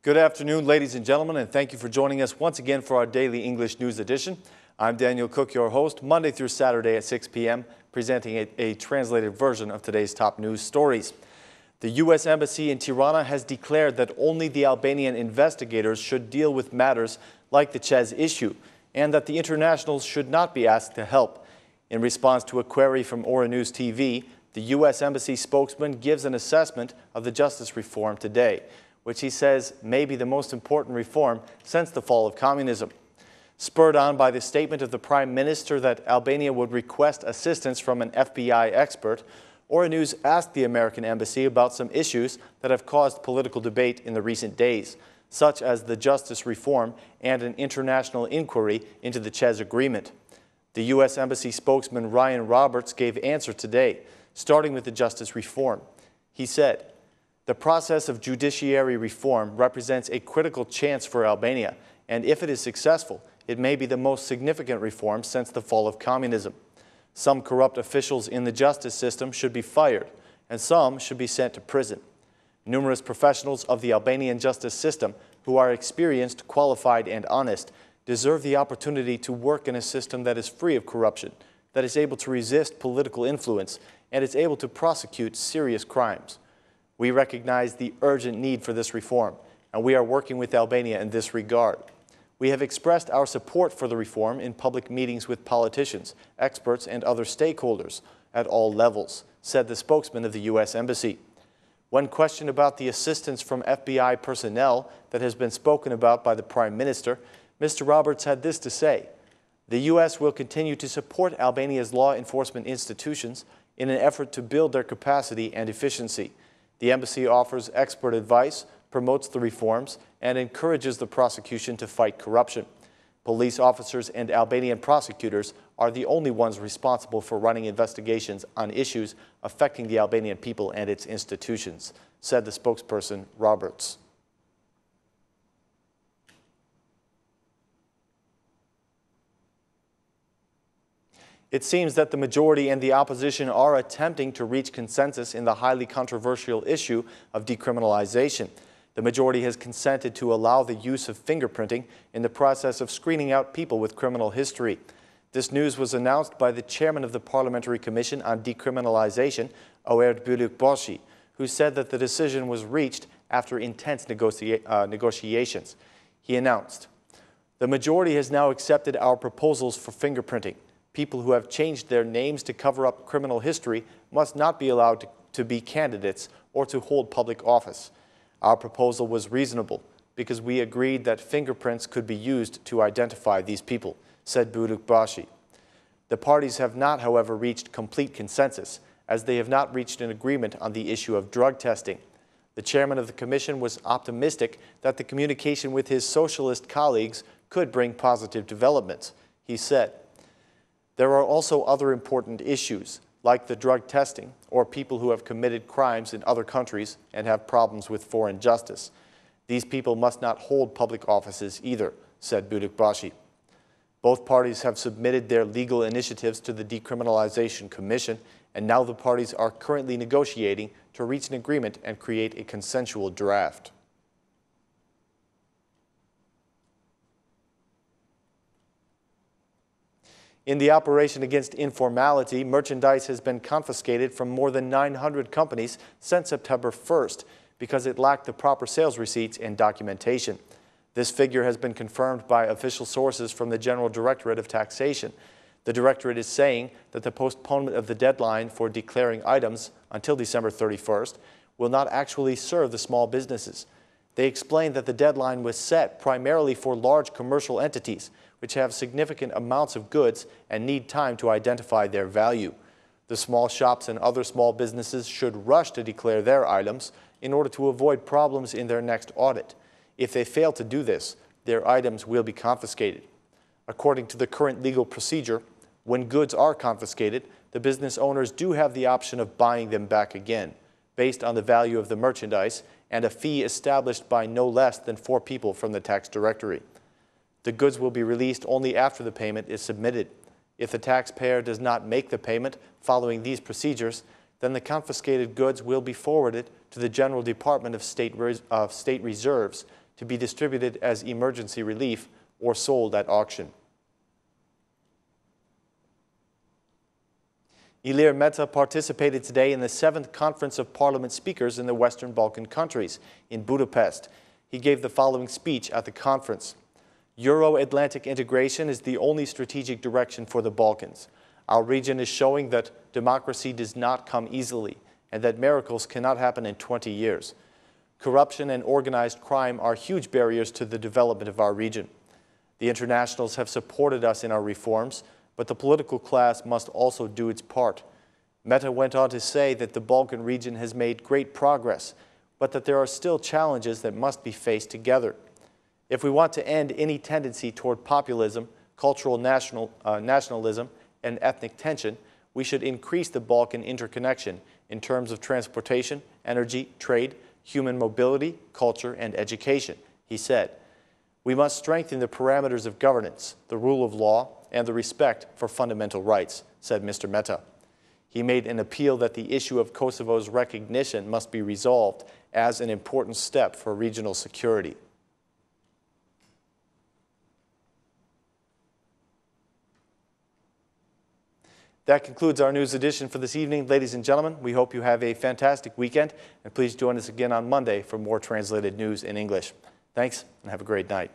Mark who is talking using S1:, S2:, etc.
S1: Good afternoon, ladies and gentlemen, and thank you for joining us once again for our daily English news edition. I'm Daniel Cook, your host, Monday through Saturday at 6 p.m., presenting a translated version of today's top news stories. The U.S. Embassy in Tirana has declared that only the Albanian investigators should deal with matters like the Ches issue, and that the internationals should not be asked to help. In response to a query from Ora News TV, the U.S. Embassy spokesman gives an assessment of the justice reform today, which he says may be the most important reform since the fall of communism. Spurred on by the statement of the Prime Minister that Albania would request assistance from an FBI expert, Ora News asked the American Embassy about some issues that have caused political debate in the recent days, such as the justice reform and an international inquiry into the Ches agreement. The U.S. Embassy spokesman Ryan Roberts gave answer today, starting with the justice reform. He said, "The process of judiciary reform represents a critical chance for Albania, and if it is successful, it may be the most significant reform since the fall of communism. Some corrupt officials in the justice system should be fired, and some should be sent to prison. Numerous professionals of the Albanian justice system who are experienced, qualified, and honest deserve the opportunity to work in a system that is free of corruption, that is able to resist political influence, and is able to prosecute serious crimes. We recognize the urgent need for this reform, and we are working with Albania in this regard. We have expressed our support for the reform in public meetings with politicians, experts, and other stakeholders at all levels," said the spokesman of the U.S. Embassy. When questioned about the assistance from FBI personnel that has been spoken about by the Prime Minister, Mr. Roberts had this to say: "The U.S. will continue to support Albania's law enforcement institutions in an effort to build their capacity and efficiency. The embassy offers expert advice, promotes the reforms, and encourages the prosecution to fight corruption. Police officers and Albanian prosecutors are the only ones responsible for running investigations on issues affecting the Albanian people and its institutions," said the spokesperson Roberts. It seems that the majority and the opposition are attempting to reach consensus in the highly controversial issue of decriminalization. The majority has consented to allow the use of fingerprinting in the process of screening out people with criminal history. This news was announced by the chairman of the Parliamentary Commission on Decriminalization, Oerd Buluk-Boshi, who said that the decision was reached after intense negotiations. He announced, "The majority has now accepted our proposals for fingerprinting. People who have changed their names to cover up criminal history must not be allowed to be candidates or to hold public office. Our proposal was reasonable because we agreed that fingerprints could be used to identify these people," said Buluk-Boshi. The parties have not, however, reached complete consensus, as they have not reached an agreement on the issue of drug testing. The chairman of the commission was optimistic that the communication with his socialist colleagues could bring positive developments. He said, "There are also other important issues, like the drug testing or people who have committed crimes in other countries and have problems with foreign justice. These people must not hold public offices either," said Buluk-Boshi. Both parties have submitted their legal initiatives to the Decriminalization Commission, and now the parties are currently negotiating to reach an agreement and create a consensual draft. In the operation against informality, merchandise has been confiscated from more than 900 companies since September 1st because it lacked the proper sales receipts and documentation. This figure has been confirmed by official sources from the General Directorate of Taxation. The Directorate is saying that the postponement of the deadline for declaring items until December 31st will not actually serve the small businesses. They explained that the deadline was set primarily for large commercial entities, which have significant amounts of goods and need time to identify their value. The small shops and other small businesses should rush to declare their items in order to avoid problems in their next audit. If they fail to do this, their items will be confiscated. According to the current legal procedure, when goods are confiscated, the business owners do have the option of buying them back again, based on the value of the merchandise and a fee established by no less than 4 people from the tax directory. The goods will be released only after the payment is submitted. If the taxpayer does not make the payment following these procedures, then the confiscated goods will be forwarded to the General Department of State Reserves to be distributed as emergency relief or sold at auction. Ilir Meta participated today in the 7th Conference of Parliament Speakers in the Western Balkan countries in Budapest. He gave the following speech at the conference. Euro-Atlantic integration is the only strategic direction for the Balkans. Our region is showing that democracy does not come easily and that miracles cannot happen in 20 years. Corruption and organized crime are huge barriers to the development of our region. The internationals have supported us in our reforms, but the political class must also do its part. Meta went on to say that the Balkan region has made great progress, but that there are still challenges that must be faced together. If we want to end any tendency toward populism, cultural nationalism, and ethnic tension, we should increase the Balkan interconnection in terms of transportation, energy, trade, human mobility, culture, and education, he said. We must strengthen the parameters of governance, the rule of law, and the respect for fundamental rights, said Mr. Meta. He made an appeal that the issue of Kosovo's recognition must be resolved as an important step for regional security. That concludes our news edition for this evening. Ladies and gentlemen, we hope you have a fantastic weekend, and please join us again on Monday for more translated news in English. Thanks, and have a great night.